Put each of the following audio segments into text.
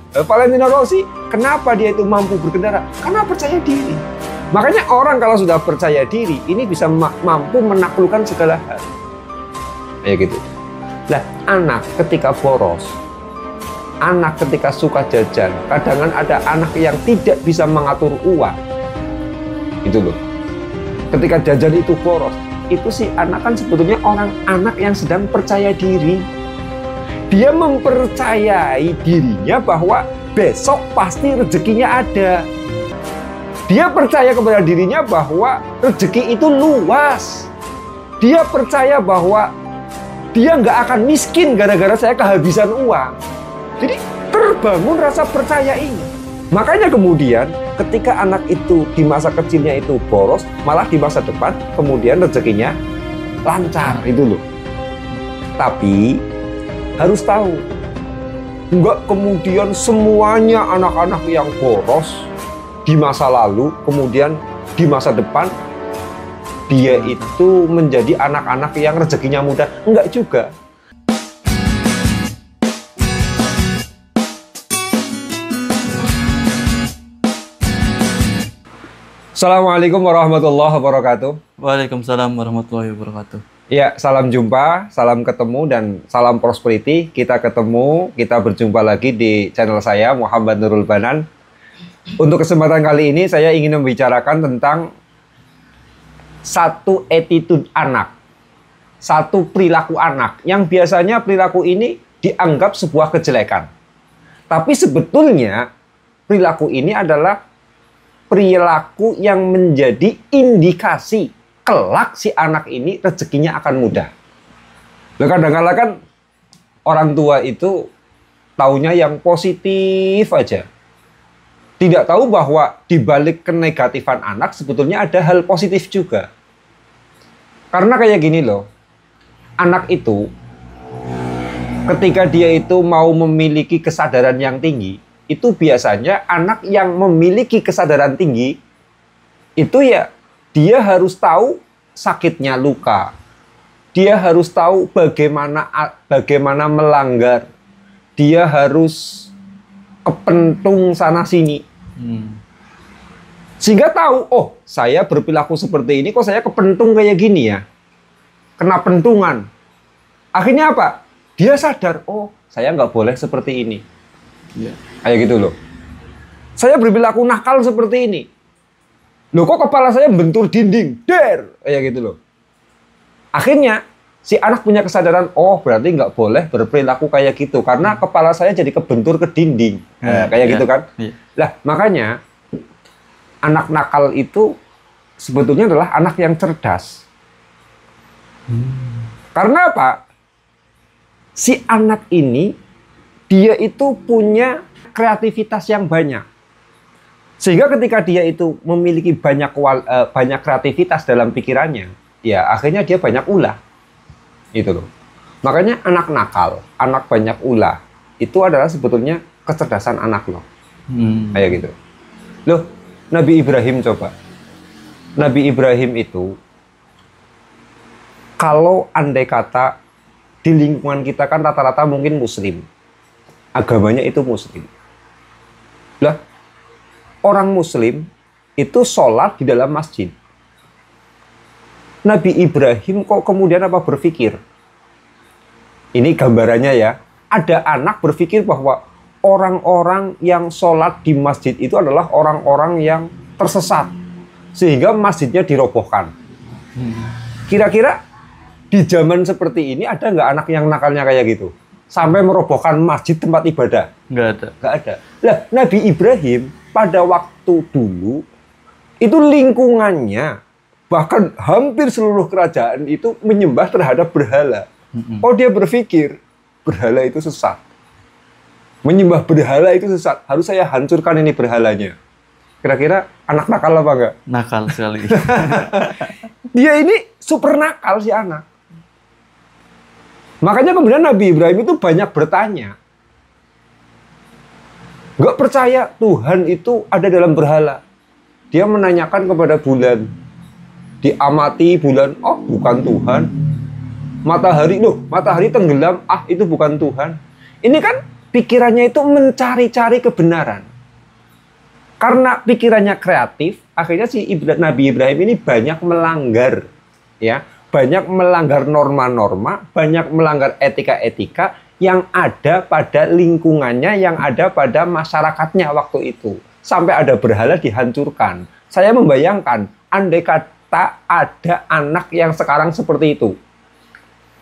Valentino Rossi, kenapa dia itu mampu berkendara? Karena percaya diri. Makanya orang kalau sudah percaya diri, ini bisa mampu menaklukkan segala hal. Kayak gitu. Nah, anak ketika boros, anak ketika suka jajan, kadang ada anak yang tidak bisa mengatur uang. Itu loh. Ketika jajan itu boros, itu si anak kan sebetulnya anak yang sedang percaya diri. Dia mempercayai dirinya bahwa besok pasti rezekinya ada. Dia percaya kepada dirinya bahwa rezeki itu luas. Dia percaya bahwa dia nggak akan miskin gara-gara saya kehabisan uang. Jadi terbangun rasa percaya ini. Makanya kemudian ketika anak itu di masa kecilnya itu boros, malah di masa depan kemudian rezekinya lancar, itu loh. Tapi harus tahu, nggak kemudian semuanya anak-anak yang boros di masa lalu, kemudian di masa depan dia itu menjadi anak-anak yang rezekinya mudah. Enggak juga. Assalamualaikum warahmatullahi wabarakatuh. Waalaikumsalam warahmatullahi wabarakatuh. Ya, salam jumpa, salam ketemu, dan salam prosperity. Kita ketemu, kita berjumpa lagi di channel saya, Muhammad Nurul Banan. Untuk kesempatan kali ini, saya ingin membicarakan tentang satu attitude anak, satu perilaku anak, yang biasanya perilaku ini dianggap sebuah kejelekan. Tapi sebetulnya, perilaku ini adalah perilaku yang menjadi indikasi kelak si anak ini rezekinya akan mudah. Kadang-kadang kan orang tua itu taunya yang positif aja. Tidak tahu bahwa di balik kenegatifan anak sebetulnya ada hal positif juga. Karena kayak gini loh, anak itu ketika dia itu mau memiliki kesadaran yang tinggi, itu biasanya anak yang memiliki kesadaran tinggi itu ya dia harus tahu sakitnya luka. Dia harus tahu bagaimana melanggar. Dia harus kepentung sana sini. Sehingga tahu, oh, saya berperilaku seperti ini, kok saya kepentung kayak gini ya. Kena pentungan. Akhirnya apa? Dia sadar, oh, saya nggak boleh seperti ini. Ya. Kayak gitu loh. Saya berperilaku nakal seperti ini. Loh, kok kepala saya bentur dinding? Der! Kayak gitu loh. Akhirnya, si anak punya kesadaran, oh berarti nggak boleh berperilaku kayak gitu. Karena kepala saya jadi kebentur ke dinding. Kayak gitu kan. Lah, makanya, anak nakal itu sebetulnya adalah anak yang cerdas. Karena apa? Si anak ini, dia itu punya kreativitas yang banyak. Sehingga ketika dia itu memiliki banyak kreativitas dalam pikirannya, ya akhirnya dia banyak ulah. Itu loh. Makanya anak nakal, anak banyak ulah, itu adalah sebetulnya kecerdasan anak loh. Kayak gitu. Loh, Nabi Ibrahim coba. Nabi Ibrahim itu, kalau andai kata di lingkungan kita kan rata-rata mungkin muslim. Agamanya itu muslim. Lah, orang muslim itu sholat di dalam masjid. Nabi Ibrahim kok kemudian apa berpikir? Ini gambarannya ya. Ada anak berpikir bahwa orang-orang yang sholat di masjid itu adalah orang-orang yang tersesat. Sehingga masjidnya dirobohkan. Kira-kira di zaman seperti ini ada nggak anak yang nakalnya kayak gitu? Sampai merobohkan masjid tempat ibadah? Nggak ada. Nggak ada. Lah, Nabi Ibrahim pada waktu dulu itu lingkungannya bahkan hampir seluruh kerajaan itu menyembah terhadap berhala. Oh, dia berpikir berhala itu sesat. Menyembah berhala itu sesat. Harus saya hancurkan ini berhalanya. Kira-kira anak nakal apa enggak? Nakal sekali. Dia ini super nakal si anak. Makanya kemudian Nabi Ibrahim itu banyak bertanya. Nggak percaya Tuhan itu ada dalam berhala. Dia menanyakan kepada bulan. Diamati bulan, oh bukan Tuhan. Matahari, loh matahari tenggelam, ah itu bukan Tuhan. Ini kan pikirannya itu mencari-cari kebenaran. Karena pikirannya kreatif, akhirnya Nabi Ibrahim ini banyak melanggar, ya, banyak melanggar norma-norma, banyak melanggar etika-etika yang ada pada lingkungannya, yang ada pada masyarakatnya waktu itu. Sampai ada berhala dihancurkan. Saya membayangkan, andai kata ada anak yang sekarang seperti itu,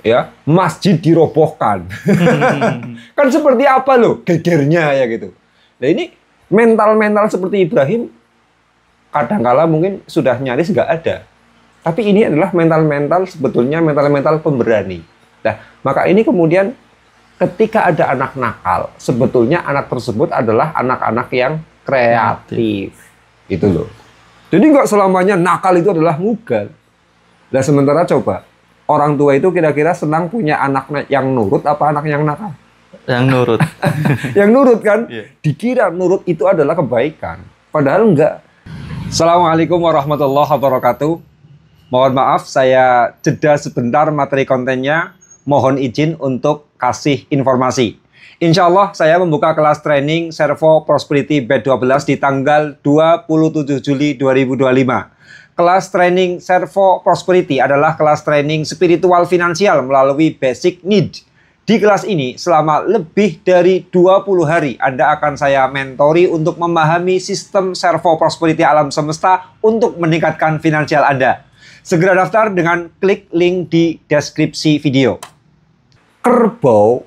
ya, masjid dirobohkan, kan seperti apa loh gegernya ya gitu. Nah ini mental-mental seperti Ibrahim kadangkala mungkin sudah nyaris nggak ada. Tapi ini adalah mental-mental sebetulnya mental-mental pemberani. Nah, maka ini kemudian ketika ada anak nakal, sebetulnya anak tersebut adalah anak-anak yang kreatif. Itu loh. Jadi nggak selamanya nakal itu adalah ngugal. Nah, sementara coba, orang tua itu kira-kira senang punya anak yang nurut apa anak yang nakal? Yang nurut. Yang nurut kan? Yeah. Dikira nurut itu adalah kebaikan. Padahal enggak. Assalamualaikum warahmatullahi wabarakatuh. Mohon maaf saya jeda sebentar materi kontennya. Mohon izin untuk kasih informasi. Insya Allah saya membuka kelas training Servo Prosperity Batch 12 di tanggal 27 Juli 2025. Kelas training Servo Prosperity adalah kelas training spiritual finansial melalui basic need. Di kelas ini, selama lebih dari 20 hari, Anda akan saya mentori untuk memahami sistem Servo Prosperity alam semesta untuk meningkatkan finansial Anda. Segera daftar dengan klik link di deskripsi video. Kerbau,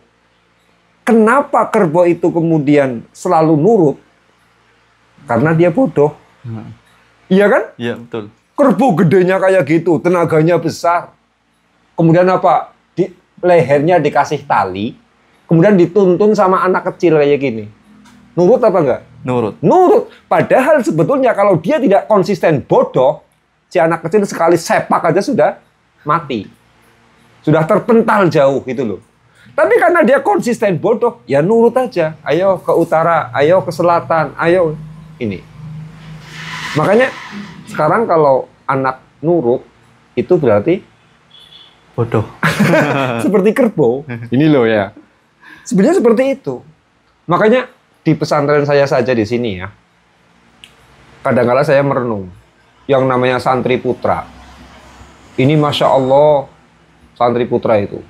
kenapa kerbau itu kemudian selalu nurut? Karena dia bodoh. Iya kan? Iya, betul. Kerbau gedenya kayak gitu, tenaganya besar. Kemudian apa? Lehernya dikasih tali, kemudian dituntun sama anak kecil kayak gini. Nurut apa enggak? Nurut. Nurut. Padahal sebetulnya kalau dia tidak konsisten bodoh, si anak kecil sekali sepak aja sudah mati. Sudah terpental jauh gitu loh. Tapi karena dia konsisten bodoh, ya nurut aja. Ayo ke utara, ayo ke selatan, ayo ini. Makanya sekarang kalau anak nurut, itu berarti Bodoh. seperti kerbau. Ini loh ya. Sebenarnya seperti itu. Makanya di pesantren saya saja di sini ya. Kadang-kala saya merenung. Yang namanya santri putra. Ini Masya Allah santri putra itu.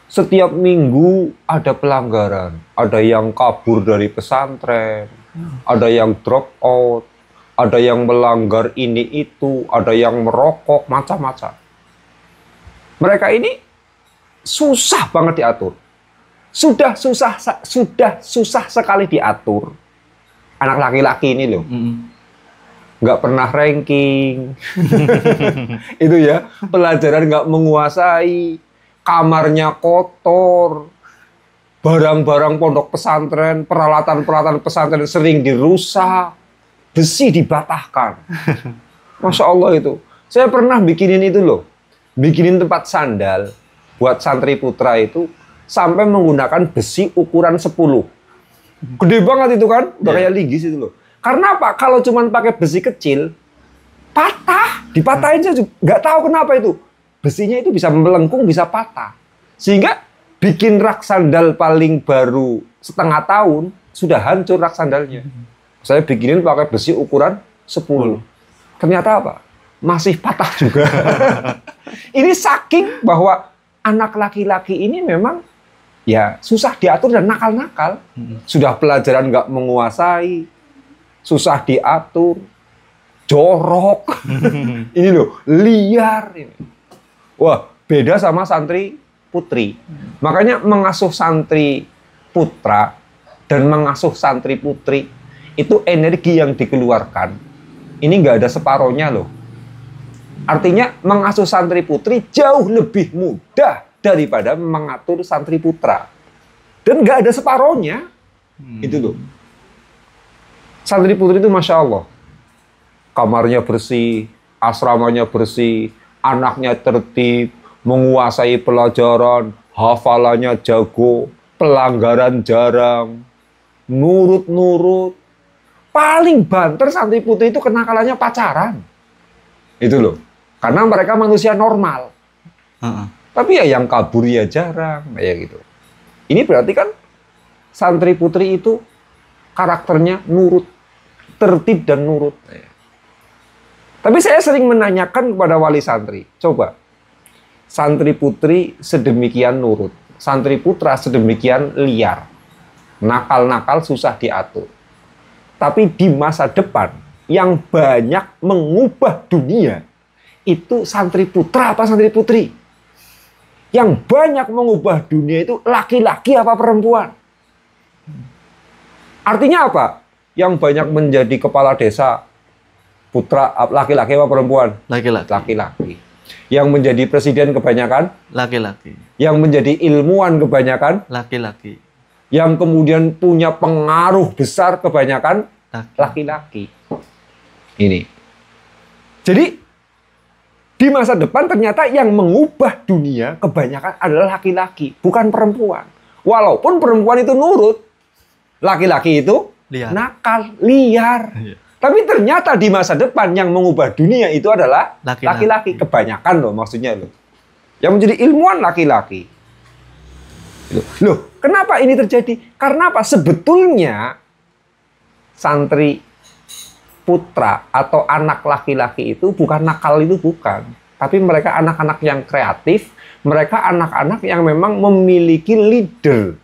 Setiap minggu ada pelanggaran. Ada yang kabur dari pesantren. Ada yang drop out. Ada yang melanggar ini itu. Ada yang merokok. Macam-macam. Mereka ini susah banget diatur. Sudah susah sekali diatur. Anak laki-laki ini loh. Nggak pernah ranking. Itu ya. Pelajaran nggak menguasai. Kamarnya kotor. Barang-barang pondok pesantren, peralatan-peralatan pesantren sering dirusak. Besi dibatahkan. Masya Allah itu. Saya pernah bikinin itu loh. Bikinin tempat sandal buat santri putra itu sampai menggunakan besi ukuran 10. Gede banget itu kan, udah kayak linggis itu loh. Karena apa? Kalau cuma pakai besi kecil, patah, dipatahin saja. Nggak tahu kenapa itu. Besinya itu bisa melengkung, bisa patah. Sehingga bikin rak sandal paling baru setengah tahun, sudah hancur rak sandalnya. Saya bikinin pakai besi ukuran 10. Ternyata apa? Masih patah juga. Ini saking bahwa anak laki-laki ini memang ya susah diatur dan nakal-nakal. Sudah pelajaran nggak menguasai, susah diatur, jorok. Ini loh, liar ini. Wah, beda sama santri putri. Makanya mengasuh santri putra dan mengasuh santri putri itu energi yang dikeluarkan. Ini nggak ada separohnya loh. Artinya mengasuh santri putri jauh lebih mudah daripada mengatur santri putra. Dan nggak ada separohnya. Itu loh. Santri putri itu Masya Allah. Kamarnya bersih, asramanya bersih, anaknya tertib, menguasai pelajaran, hafalannya jago, pelanggaran jarang, nurut-nurut. Paling banter santri putri itu kenakalannya pacaran. Itu loh. Karena mereka manusia normal. Tapi ya yang kabur ya jarang. Kayak gitu. Ini berarti kan santri putri itu karakternya nurut, tertib dan nurut. Tapi saya sering menanyakan kepada wali santri, coba, santri putri sedemikian nurut, santri putra sedemikian liar, nakal-nakal susah diatur. Tapi di masa depan, yang banyak mengubah dunia, itu santri putra apa santri putri? Yang banyak mengubah dunia itu laki-laki apa perempuan? Artinya apa? Yang banyak menjadi kepala desa, putra laki-laki apa perempuan? Laki-laki. Laki-laki. Yang menjadi presiden kebanyakan? Laki-laki. Yang menjadi ilmuwan kebanyakan? Laki-laki. Yang kemudian punya pengaruh besar kebanyakan? Laki-laki. Ini. Jadi, di masa depan ternyata yang mengubah dunia kebanyakan adalah laki-laki, bukan perempuan. Walaupun perempuan itu nurut, laki-laki itu Liar. nakal, liar. Iya. Tapi ternyata di masa depan yang mengubah dunia itu adalah Laki-laki. laki-laki. Kebanyakan loh maksudnya loh. Yang menjadi ilmuwan laki-laki. Loh, kenapa ini terjadi? Karena apa? Sebetulnya santri putra atau anak laki-laki itu bukan nakal, itu bukan. Tapi mereka anak-anak yang kreatif, mereka anak-anak yang memang memiliki leader.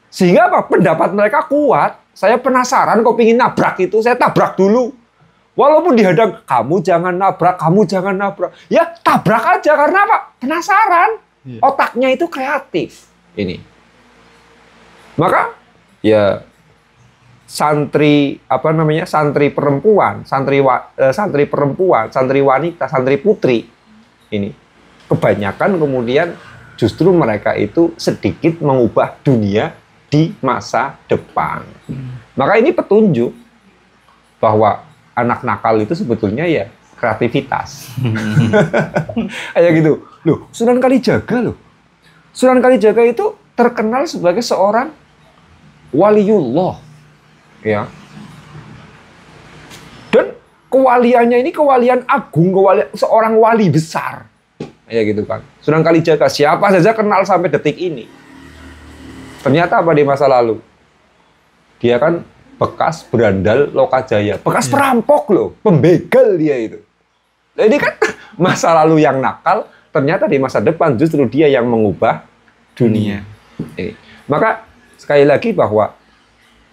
Sehingga apa? Pendapat mereka kuat. Saya penasaran kok pingin nabrak itu, saya tabrak dulu. Walaupun dihadang, kamu jangan nabrak, kamu jangan nabrak. Ya tabrak aja, karena apa? Penasaran. Otaknya itu kreatif. Ini. Maka ya santri santri perempuan, santri wanita, santri putri ini kebanyakan kemudian justru mereka itu sedikit mengubah dunia di masa depan. Maka ini petunjuk bahwa anak nakal itu sebetulnya ya kreativitas. Kayak gitu. Loh, Sunan Kalijaga loh. Sunan Kalijaga itu terkenal sebagai seorang waliullah. Ya. Dan kewaliannya ini kewalian agung, seorang wali besar. Ya gitu kan. Sunan Kalijaga siapa saja kenal sampai detik ini. Ternyata apa di masa lalu? Dia kan bekas berandal Lokajaya, bekas perampok loh, pembegal dia itu. Jadi kan masa lalu yang nakal, ternyata di masa depan justru dia yang mengubah dunia. Maka sekali lagi bahwa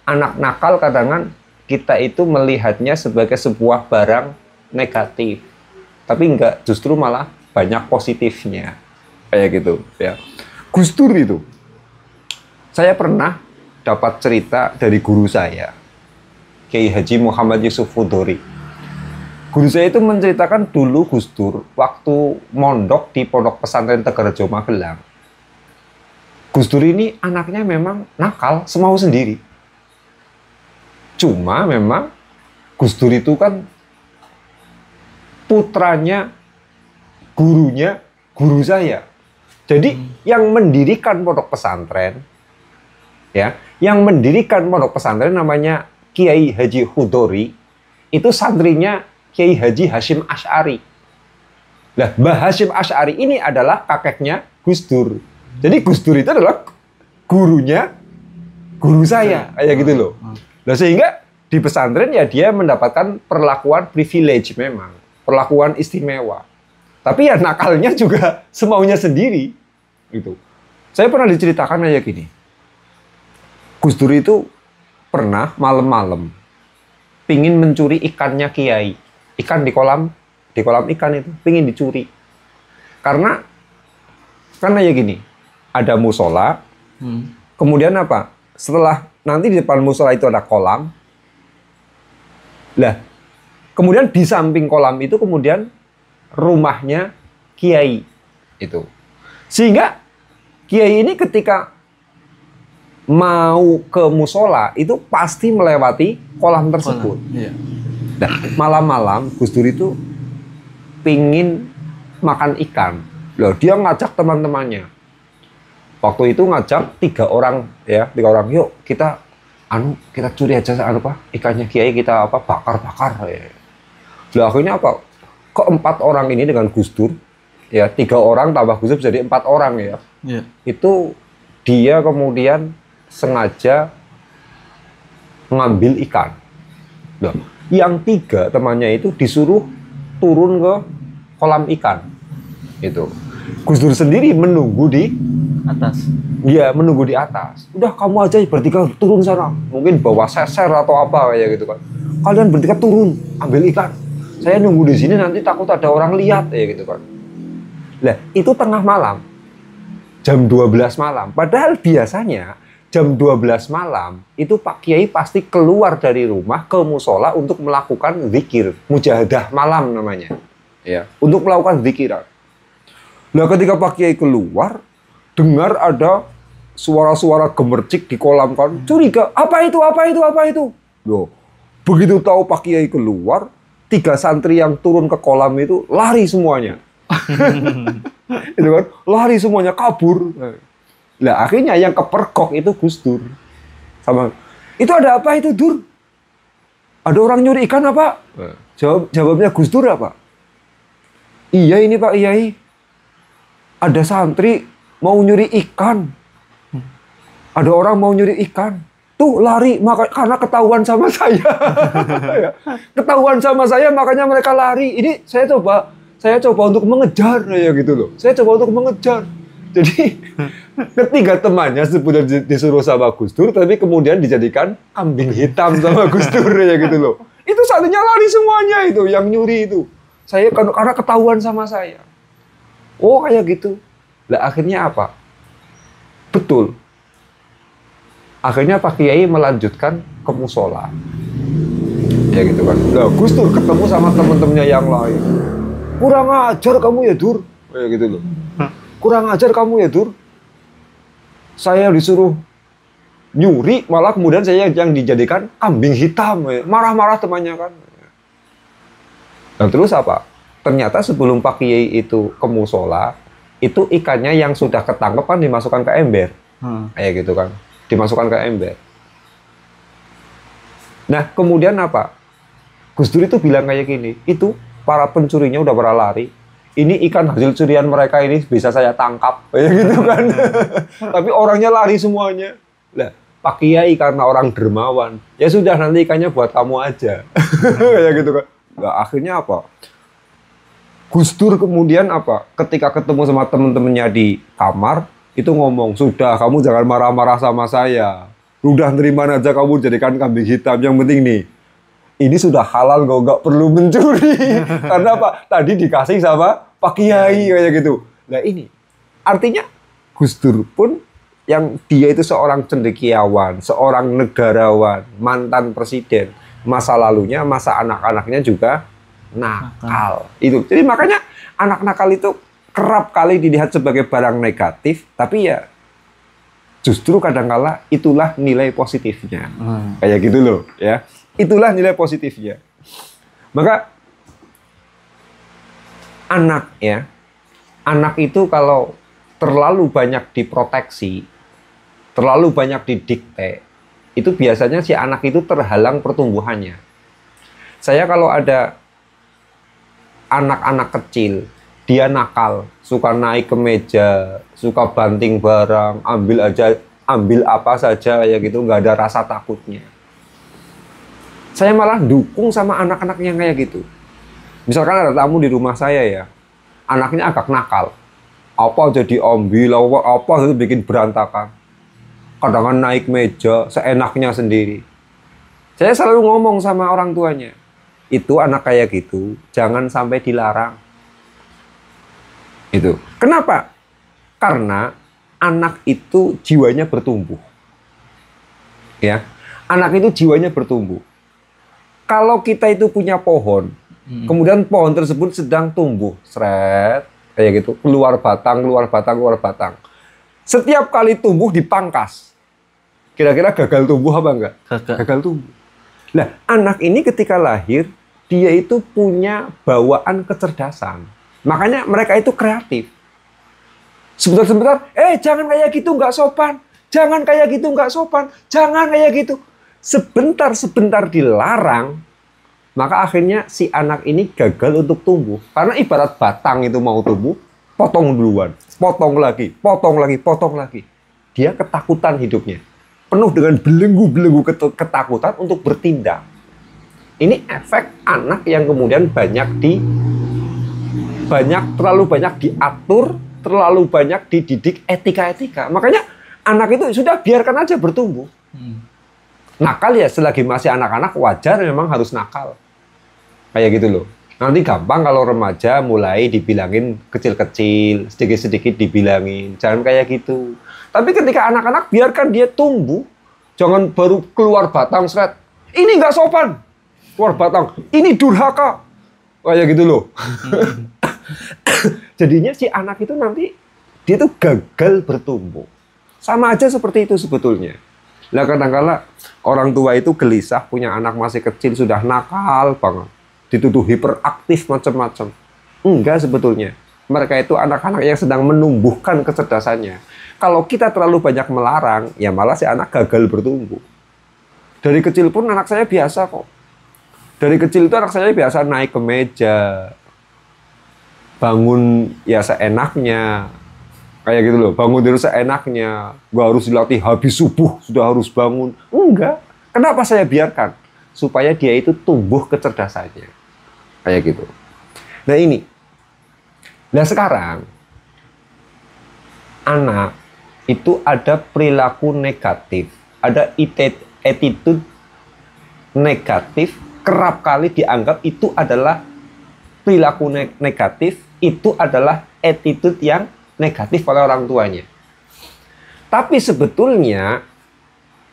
anak nakal kadang-kadang kita itu melihatnya sebagai sebuah barang negatif, tapi enggak, justru malah banyak positifnya, kayak gitu. Ya. Gus Dur itu, saya pernah dapat cerita dari guru saya, Kiai Haji Muhammad Yusuf Hudori. Guru saya itu menceritakan dulu Gus Dur waktu mondok di Pondok Pesantren Tegarrejo Magelang. Gus Dur ini anaknya memang nakal, semau sendiri. Cuma memang Gus Dur itu kan putranya, gurunya, guru saya. Jadi yang mendirikan pondok pesantren, ya, yang mendirikan pondok pesantren namanya Kiai Haji Hudori, itu santrinya Kiai Haji Hasyim Asy'ari. Nah, Mbah Hasyim Asy'ari ini adalah kakeknya Gus Dur. Jadi Gus Dur itu adalah gurunya guru saya, kayak gitu loh. Nah, sehingga di pesantren ya dia mendapatkan perlakuan privilege memang, perlakuan istimewa. Tapi ya nakalnya juga semaunya sendiri, gitu. Saya pernah diceritakan kayak gini. Gus Dur itu pernah malam-malam pingin mencuri ikannya Kiai, ikan di kolam ikan itu pingin dicuri. Karena ya gini, ada musola, kemudian apa? Setelah nanti di depan musola itu ada kolam. Lah, kemudian di samping kolam itu kemudian rumahnya Kiai itu. Sehingga Kiai ini ketika mau ke musola itu pasti melewati kolam tersebut. Nah, malam-malam Gus Dur itu pingin makan ikan. Loh, dia ngajak teman-temannya. Waktu itu ngajak 3 orang, yuk kita curi aja ikannya Kiai, kita bakar-bakar. Loh, akhirnya apa? Ke-4 orang ini dengan Gus Dur, ya 3 orang tambah Gus Dur jadi 4 orang ya. Itu dia kemudian sengaja ngambil ikan. Nah, yang 3 temannya itu disuruh turun ke kolam ikan. Itu. Gus Dur sendiri menunggu di Atas. Iya, menunggu di atas. Udah kamu aja bertiga turun sana. Mungkin bawa seser atau apa kayak gitu kan. Kalian bertiga turun, ambil ikan. Saya nunggu di sini nanti takut ada orang lihat ya gitu kan. Lah, itu tengah malam. Jam 12 malam. Padahal biasanya jam 12 malam itu Pak Kiai pasti keluar dari rumah ke musola untuk melakukan zikir, mujahadah malam namanya. Ya, untuk melakukan zikiran. Nah, ketika Pak Kiai keluar, dengar ada suara-suara gemercik di kolam kan, curiga, apa itu, apa itu, apa itu? Loh, begitu tahu Pak Kiai keluar, 3 santri yang turun ke kolam itu lari semuanya. Itu kan, lari semuanya, kabur. Nah, akhirnya yang kepergok itu Gus Dur. Sama, itu ada apa itu, Dur? Ada orang nyuri ikan apa? Jawabnya Gus Dur apa? Iya ini Pak Kiai. Ada santri mau nyuri ikan. Ada orang mau nyuri ikan. Tuh lari karena ketahuan sama saya. Ketahuan sama saya makanya mereka lari. Ini saya coba untuk mengejar ya gitu loh. Saya coba untuk mengejar. Jadi ketiga temannya sebenarnya disuruh sama Gus Dur, tapi kemudian dijadikan kambing hitam sama Gus Dur ya gitu loh. Itu santrinya lari semuanya itu yang nyuri itu. Saya karena ketahuan sama saya. Oh kayak gitu. Lah akhirnya apa? Betul. Akhirnya Pak Kiai melanjutkan ke musola. Ya gitu kan. Lah Gus Dur ketemu sama teman-temannya yang lain. Kurang ajar kamu ya Dur. Kayak gitu loh. Kurang ajar kamu ya Dur. Saya disuruh nyuri, malah kemudian saya yang dijadikan kambing hitam. Marah-marah temannya kan. Dan terus apa? Ternyata sebelum Pak Kiai itu ke musola, itu ikannya yang sudah ketangkep kan dimasukkan ke ember. Kayak gitu kan. Dimasukkan ke ember. Nah, kemudian apa? Gus Dur itu bilang kayak gini, itu para pencurinya udah pada lari. Ini ikan hasil curian mereka ini bisa saya tangkap. Kayak gitu kan. Tapi orangnya lari semuanya. Lah, Pak Kiai karena orang dermawan, ya sudah nanti ikannya buat kamu aja. Kayak gitu kan. Nah, akhirnya apa? Gus Dur kemudian apa? Ketika ketemu sama teman-temannya di kamar, itu ngomong, sudah kamu jangan marah-marah sama saya. Udah nerima aja kamu jadikan kambing hitam. Yang penting nih, ini sudah halal nggak perlu mencuri. Karena apa? Tadi dikasih sama Pak Kiai kayak gitu. Nah ini, artinya Gus Dur pun yang dia itu seorang cendekiawan, seorang negarawan, mantan presiden. Masa lalunya, masa anak-anaknya juga nakal. Itu. Jadi makanya anak nakal itu kerap kali dilihat sebagai barang negatif, tapi ya justru kadangkala itulah nilai positifnya. Kayak gitu loh, ya. Itulah nilai positifnya. Maka anak ya, anak itu kalau terlalu banyak diproteksi, terlalu banyak didikte, itu biasanya si anak itu terhalang pertumbuhannya. Saya kalau ada anak-anak kecil, dia nakal, suka naik ke meja, suka banting barang, ambil apa saja ya gitu, nggak ada rasa takutnya. Saya malah dukung sama anak-anak yang kayak gitu. Misalkan ada tamu di rumah saya ya, anaknya agak nakal, apa jadi ambil, apa itu bikin berantakan. Kadang-kadang naik meja, seenaknya sendiri. Saya selalu ngomong sama orang tuanya, itu anak kayak gitu, jangan sampai dilarang. Itu. Kenapa? Karena anak itu jiwanya bertumbuh. Ya. Anak itu jiwanya bertumbuh. Kalau kita itu punya pohon, kemudian pohon tersebut sedang tumbuh, seret, kayak gitu, keluar batang, keluar batang, keluar batang. Setiap kali tumbuh dipangkas. Kira-kira gagal tumbuh apa enggak? Gagal tumbuh. Nah, anak ini ketika lahir, dia itu punya bawaan kecerdasan. Makanya mereka itu kreatif. Sebentar-sebentar, jangan kayak gitu, nggak sopan. Jangan kayak gitu, nggak sopan. Jangan kayak gitu. Sebentar-sebentar dilarang, maka akhirnya si anak ini gagal untuk tumbuh. Karena ibarat batang itu mau tumbuh, potong duluan. Potong lagi, potong lagi, potong lagi. Dia ketakutan hidupnya. penuh dengan belenggu-belenggu ketakutan untuk bertindak. Ini efek anak yang kemudian terlalu banyak diatur, terlalu banyak dididik etika-etika. Makanya anak itu sudah biarkan aja bertumbuh. Nakal ya selagi masih anak-anak wajar memang harus nakal. Kayak gitu loh. Nanti gampang kalau remaja mulai dibilangin kecil-kecil, sedikit-sedikit dibilangin. Jangan kayak gitu. Tapi ketika anak-anak biarkan dia tumbuh. Jangan baru keluar batang seret. Ini nggak sopan. Keluar batang. Ini durhaka. Kayak gitu loh. Jadinya si anak itu nanti dia tuh gagal bertumbuh. Sama aja seperti itu sebetulnya. Lah kadang-kala orang tua itu gelisah punya anak masih kecil sudah nakal banget. Dituduh hiperaktif macam-macam. Enggak sebetulnya. Mereka itu anak-anak yang sedang menumbuhkan kecerdasannya. Kalau kita terlalu banyak melarang, ya malah si anak gagal bertumbuh. Dari kecil pun anak saya biasa kok. Dari kecil itu anak saya biasa naik ke meja. Bangun ya seenaknya. Kayak gitu loh, bangun tidur seenaknya. Gua harus dilatih habis subuh, sudah harus bangun. Enggak. Kenapa saya biarkan? Supaya dia itu tumbuh kecerdasannya. Kayak gitu. Nah ini. Nah sekarang, anak itu ada perilaku negatif. Ada attitude negatif. Kerap kali dianggap itu adalah perilaku negatif. Itu adalah attitude yang negatif oleh orang tuanya. Tapi sebetulnya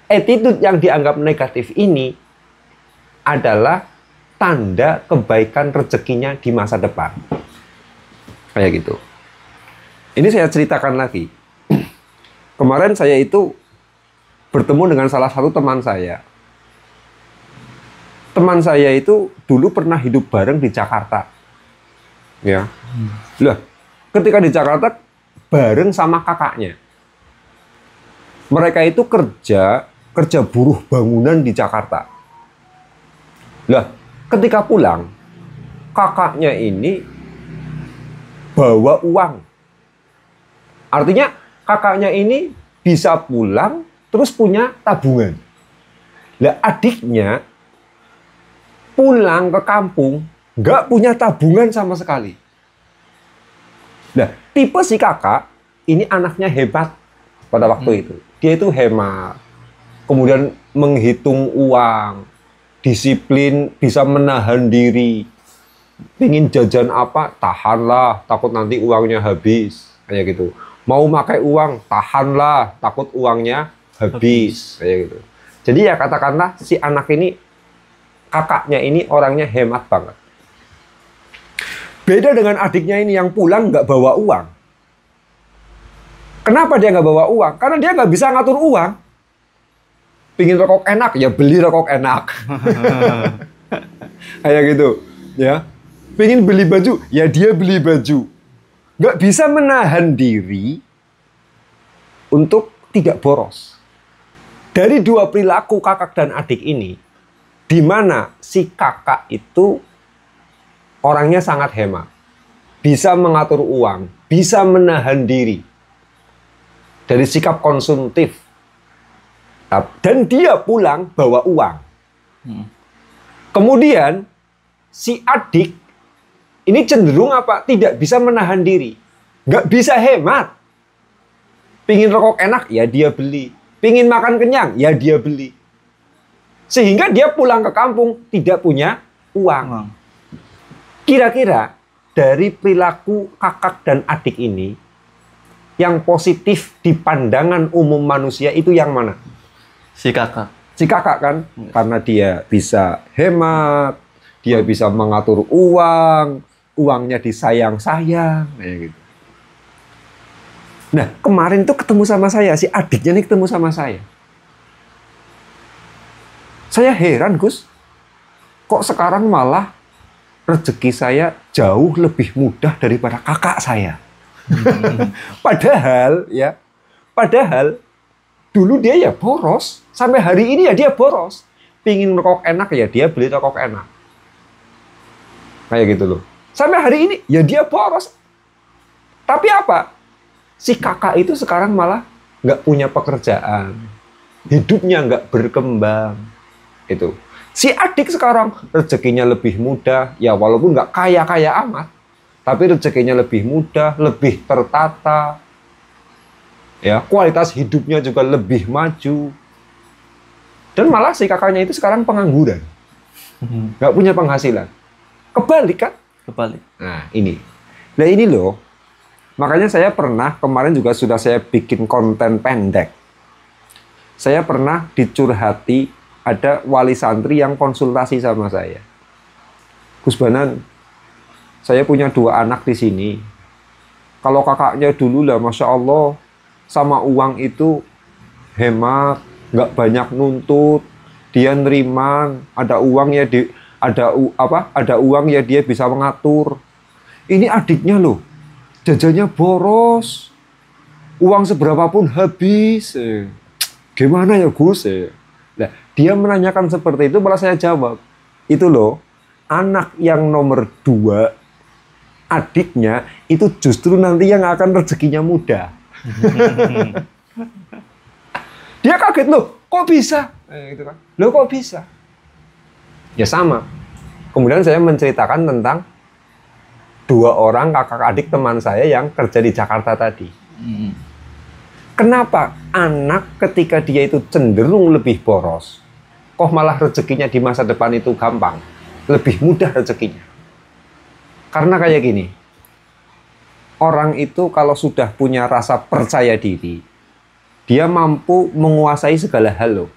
attitude yang dianggap negatif ini adalah tanda kebaikan rezekinya di masa depan. Kayak gitu. Ini saya ceritakan lagi. Kemarin saya itu bertemu dengan salah satu teman saya. Teman saya itu dulu pernah hidup bareng di Jakarta. Ya. Lah, ketika di Jakarta bareng sama kakaknya. Mereka itu kerja buruh bangunan di Jakarta. Lah, ketika pulang, kakaknya ini bawa uang. Artinya kakaknya ini bisa pulang terus punya tabungan. Lah, adiknya pulang ke kampung nggak punya tabungan sama sekali. Nah, tipe si kakak ini anaknya hebat pada waktu itu. Dia itu hemat, kemudian menghitung uang, disiplin, bisa menahan diri. Pingin jajan apa, tahanlah, takut nanti uangnya habis. Kayak gitu. Mau pakai uang, tahanlah, takut uangnya habis. Kayak gitu. Jadi ya katakanlah si anak ini, kakaknya ini orangnya hemat banget. Beda dengan adiknya ini yang pulang nggak bawa uang. Kenapa dia nggak bawa uang? Karena dia nggak bisa ngatur uang. Pingin rokok enak, ya beli rokok enak. Kayak gitu. Ya. Pingin beli baju, ya dia beli baju. Nggak bisa menahan diri untuk tidak boros. Dari dua perilaku kakak dan adik ini, di mana si kakak itu orangnya sangat hemat, bisa mengatur uang, bisa menahan diri dari sikap konsumtif, dan dia pulang bawa uang. Kemudian si adik ini cenderung apa? Tidak bisa menahan diri, nggak bisa hemat. Pingin rokok enak, ya dia beli. Pingin makan kenyang, ya dia beli. Sehingga dia pulang ke kampung tidak punya uang. Kira-kira dari perilaku kakak dan adik ini, yang positif di pandangan umum manusia itu yang mana? Si kakak. Si kakak kan? Karena dia bisa hemat, dia bisa mengatur uang, uangnya disayang-sayang, kayak gitu. Nah, kemarin tuh ketemu sama saya, si adiknya nih ketemu sama saya. Saya heran, Gus. Kok sekarang malah rezeki saya jauh lebih mudah daripada kakak saya. Padahal dulu dia ya boros. Sampai hari ini ya dia boros. Pingin rokok enak ya dia beli rokok enak. Kayak gitu loh. Sampai hari ini ya dia boros. Tapi apa? Si kakak itu sekarang malah nggak punya pekerjaan. hidupnya nggak berkembang. Itu. Si adik sekarang rezekinya lebih mudah, ya walaupun nggak kaya-kaya amat, tapi rezekinya lebih mudah, lebih tertata, ya kualitas hidupnya juga lebih maju. Dan malah si kakaknya itu sekarang pengangguran, nggak punya penghasilan. Kebalik kan? Kebalik. Nah ini loh. Makanya saya pernah kemarin juga sudah saya bikin konten pendek. Saya pernah dicurhati, ada wali santri yang konsultasi sama saya. Gus Banan, saya punya 2 anak di sini. Kalau kakaknya dulu lah, Masya Allah, sama uang itu hemat, nggak banyak nuntut, dia neriman, ada uang ya ada uang ya dia bisa mengatur. Ini adiknya loh, jajannya boros, uang seberapa pun habis. Gimana ya Gus? Nah, dia menanyakan seperti itu, malah saya jawab, itu loh, anak yang nomor 2, adiknya, itu justru nanti yang akan rezekinya mudah. Dia kaget, loh, kok bisa? Gitu kan. Loh, kok bisa? Ya sama. Kemudian saya menceritakan tentang 2 orang kakak adik teman saya yang kerja di Jakarta tadi. Kenapa anak ketika dia itu cenderung lebih boros, kok malah rezekinya di masa depan itu gampang, lebih mudah rezekinya? Karena kayak gini, orang itu kalau sudah punya rasa percaya diri, dia mampu menguasai segala hal loh.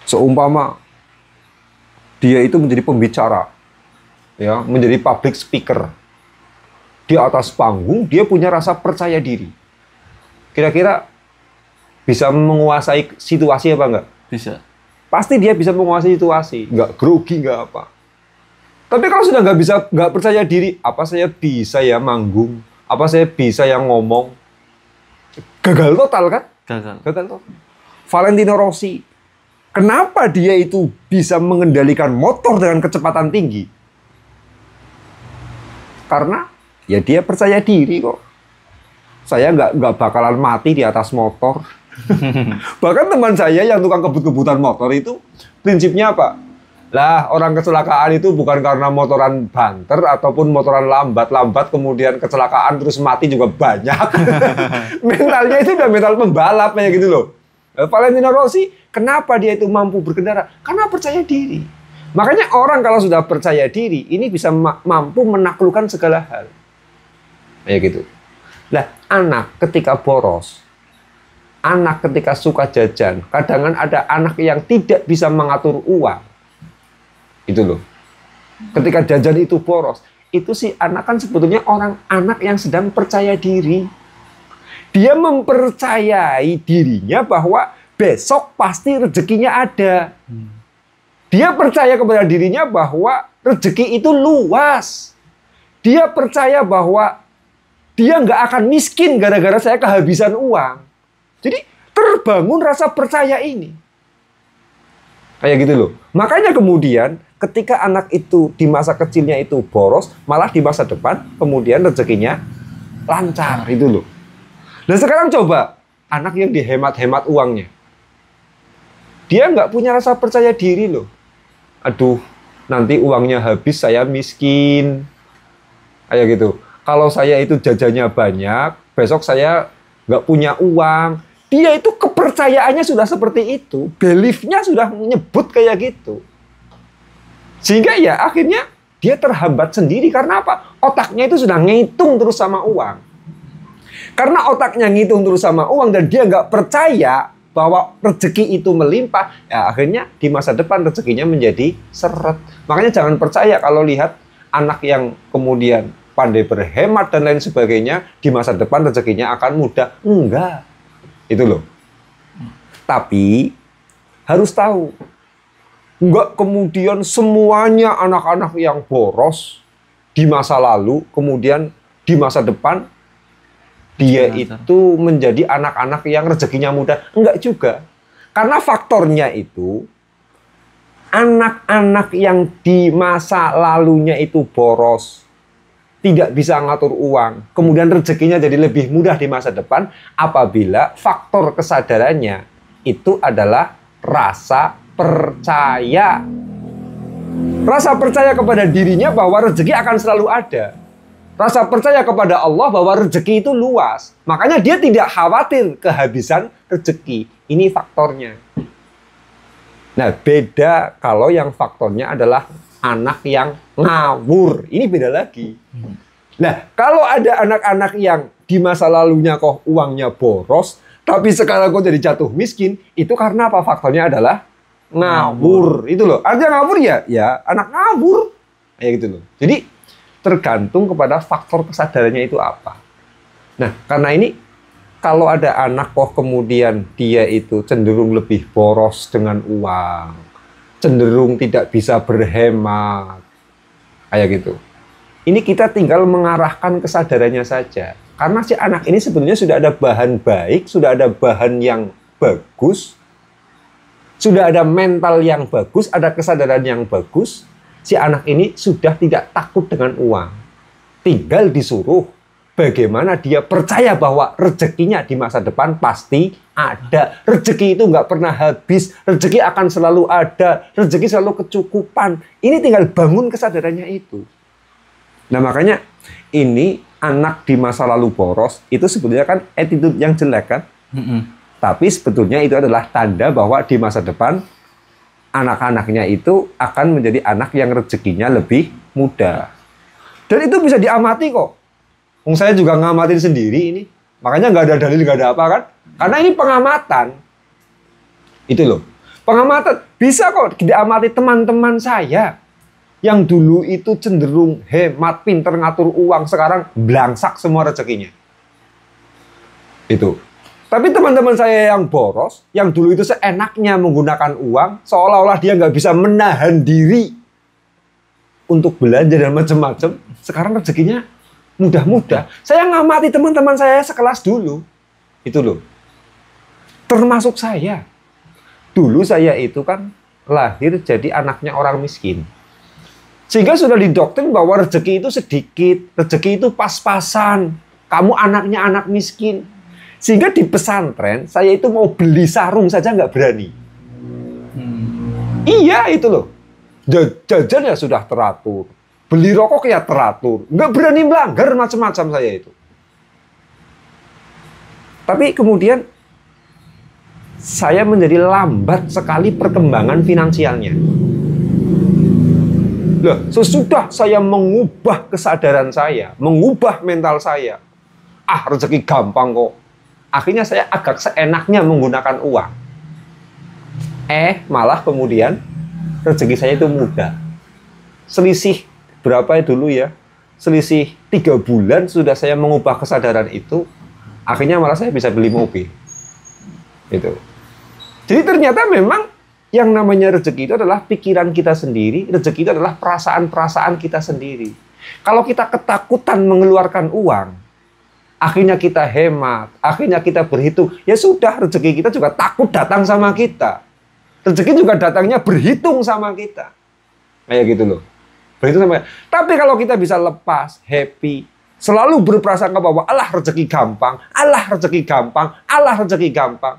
Seumpama dia itu menjadi pembicara, ya, menjadi public speaker. Di atas panggung dia punya rasa percaya diri. Kira-kira bisa menguasai situasi apa enggak? Bisa. Pasti dia bisa menguasai situasi, nggak grogi, nggak apa. Tapi kalau sudah nggak percaya diri, apa saya bisa ya manggung? Apa saya bisa yang ngomong? Gagal total kan? Gagal total. Valentino Rossi, kenapa dia itu bisa mengendalikan motor dengan kecepatan tinggi? Karena ya dia percaya diri kok. Saya nggak bakalan mati di atas motor. Bahkan teman saya yang tukang kebut-kebutan motor itu prinsipnya apa? Lah, orang kecelakaan itu bukan karena motoran banter ataupun motoran lambat kemudian kecelakaan terus mati juga banyak. Mentalnya itu udah mental pembalap kayak gitu loh. Valentino Rossi, kenapa dia itu mampu berkendara? Karena percaya diri. Makanya orang kalau sudah percaya diri, ini bisa mampu menaklukkan segala hal. Kayak gitu. Lah, anak ketika boros, anak ketika suka jajan, kadang ada anak yang tidak bisa mengatur uang. Itu loh. Ketika jajan itu boros, itu si anak kan sebetulnya anak yang sedang percaya diri. Dia mempercayai dirinya bahwa besok pasti rezekinya ada. Dia percaya kepada dirinya bahwa rezeki itu luas. Dia percaya bahwa dia nggak akan miskin gara-gara saya kehabisan uang. Jadi terbangun rasa percaya ini. Kayak gitu loh. Makanya kemudian ketika anak itu di masa kecilnya itu boros, malah di masa depan kemudian rezekinya lancar itu loh. Dan sekarang coba anak yang dihemat-hemat uangnya. Dia nggak punya rasa percaya diri loh. Aduh, nanti uangnya habis saya miskin. Kayak gitu. Kalau saya itu jajannya banyak, besok saya nggak punya uang. Dia itu kepercayaannya sudah seperti itu. Belief-nya sudah menyebut kayak gitu. Sehingga ya akhirnya dia terhambat sendiri. Karena apa? Otaknya itu sudah ngitung terus sama uang. Karena otaknya ngitung terus sama uang dan dia nggak percaya bahwa rezeki itu melimpah, ya akhirnya di masa depan rezekinya menjadi seret. Makanya jangan percaya kalau lihat anak yang kemudian pandai berhemat dan lain sebagainya, di masa depan rezekinya akan mudah. Enggak. Itu loh. Tapi harus tahu, enggak kemudian semuanya anak-anak yang boros di masa lalu, kemudian di masa depan dia itu menjadi anak-anak yang rezekinya mudah. Enggak juga. Karena faktornya itu, anak-anak yang di masa lalunya itu boros, tidak bisa ngatur uang, kemudian rezekinya jadi lebih mudah di masa depan apabila faktor kesadarannya itu adalah rasa percaya. Rasa percaya kepada dirinya bahwa rezeki akan selalu ada. Rasa percaya kepada Allah bahwa rezeki itu luas. Makanya dia tidak khawatir kehabisan rezeki. Ini faktornya. Nah, beda kalau yang faktornya adalah anak yang ngawur. Ini beda lagi. Nah, kalau ada anak-anak yang di masa lalunya kok uangnya boros, tapi sekarang kok jadi jatuh miskin, itu karena apa? Faktornya adalah ngawur. Itu loh. Artinya ngawur ya anak ngawur. Kayak gitu loh. Jadi tergantung kepada faktor kesadarannya itu apa. Nah, karena ini kalau ada anak kok kemudian dia itu cenderung lebih boros dengan uang, cenderung tidak bisa berhemat, kayak gitu. Ini kita tinggal mengarahkan kesadarannya saja. Karena si anak ini sebenarnya sudah ada bahan baik, sudah ada bahan yang bagus, sudah ada mental yang bagus, ada kesadaran yang bagus. Si anak ini sudah tidak takut dengan uang. Tinggal disuruh bagaimana dia percaya bahwa rezekinya di masa depan pasti ada. Rezeki itu nggak pernah habis. Rezeki akan selalu ada. Rezeki selalu kecukupan. Ini tinggal bangun kesadarannya itu. Nah, makanya ini anak di masa lalu boros itu sebetulnya kan attitude yang jelek kan. Tapi sebetulnya itu adalah tanda bahwa di masa depan anak-anaknya itu akan menjadi anak yang rezekinya lebih mudah. Dan itu bisa diamati kok. Saya juga ngamatin sendiri ini. Makanya nggak ada dalil, nggak ada apa kan. Karena ini pengamatan. Itu loh. Pengamatan. Bisa kok diamati teman-teman saya. Yang dulu itu cenderung hemat, pinter ngatur uang. Sekarang blangsak semua rezekinya. Itu. Tapi teman-teman saya yang boros, yang dulu itu seenaknya menggunakan uang, seolah-olah dia nggak bisa menahan diri untuk belanja dan macam-macam. Sekarang rezekinya mudah-mudah. Saya ngamati teman-teman saya sekelas dulu. Itu loh. Termasuk saya. Dulu saya itu kan lahir jadi anaknya orang miskin. Sehingga sudah didoktrin bahwa rezeki itu sedikit, rezeki itu pas-pasan. Kamu anaknya anak miskin. Sehingga di pesantren, saya itu mau beli sarung saja nggak berani. Iya, itu loh. Jajan ya sudah teratur. Beli rokok ya teratur. Nggak berani melanggar macam-macam saya itu. Tapi kemudian, saya menjadi lambat sekali perkembangan finansialnya. Loh, sesudah saya mengubah kesadaran saya, mengubah mental saya. Rezeki gampang kok. Akhirnya saya agak seenaknya menggunakan uang. Malah kemudian rezeki saya itu mudah. Selisih berapa dulu ya? Selisih 3 bulan sudah saya mengubah kesadaran itu. Akhirnya malah saya bisa beli mobil. Itu. Jadi ternyata memang yang namanya rezeki itu adalah pikiran kita sendiri. Rezeki itu adalah perasaan-perasaan kita sendiri. Kalau kita ketakutan mengeluarkan uang, akhirnya kita hemat, akhirnya kita berhitung. Ya sudah, rezeki kita juga takut datang sama kita. Rezeki juga datangnya berhitung sama kita. Kayak gitu loh. Berhitung sama kita. Tapi kalau kita bisa lepas, happy, selalu berprasangka bahwa Allah rezeki gampang, Allah rezeki gampang, Allah rezeki gampang.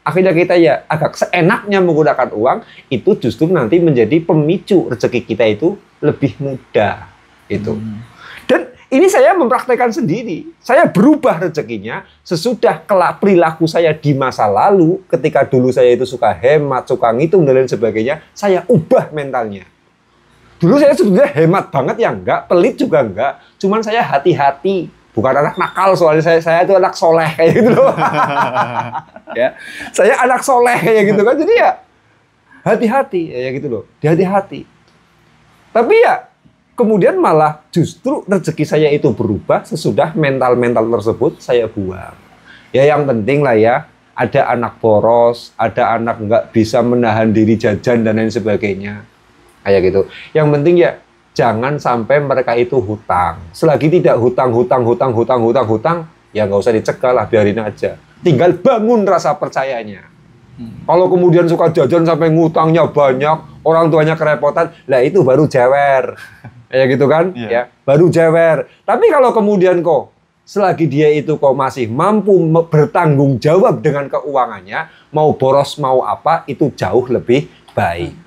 Akhirnya kita ya agak seenaknya menggunakan uang, itu justru nanti menjadi pemicu rezeki kita itu lebih mudah. Itu. Dan ini saya mempraktekkan sendiri. Saya berubah rezekinya sesudah perilaku saya di masa lalu. Ketika dulu saya itu suka hemat, suka ngitung, dan lain sebagainya. Saya ubah mentalnya. Dulu saya sebetulnya hemat banget ya enggak. Pelit juga enggak. Cuman saya hati-hati. Bukan anak nakal soalnya saya itu anak soleh kayak gitu loh. Ya, saya anak soleh kayak gitu kan. Jadi ya hati-hati ya gitu loh. Hati-hati. Tapi ya kemudian malah justru rezeki saya itu berubah sesudah mental-mental tersebut saya buang. Ya yang penting lah ya, ada anak boros, ada anak nggak bisa menahan diri jajan dan lain sebagainya. Kayak gitu. Yang penting ya, jangan sampai mereka itu hutang. Selagi tidak hutang, ya nggak usah dicegah lah, biarin aja. Tinggal bangun rasa percayanya. Kalau kemudian suka jajan sampai ngutangnya banyak, orang tuanya kerepotan, lah itu baru jewer. Kayak gitu kan, ya baru jewer. Tapi kalau kemudian kok selagi dia itu kok masih mampu bertanggung jawab dengan keuangannya, mau boros mau apa, itu jauh lebih baik.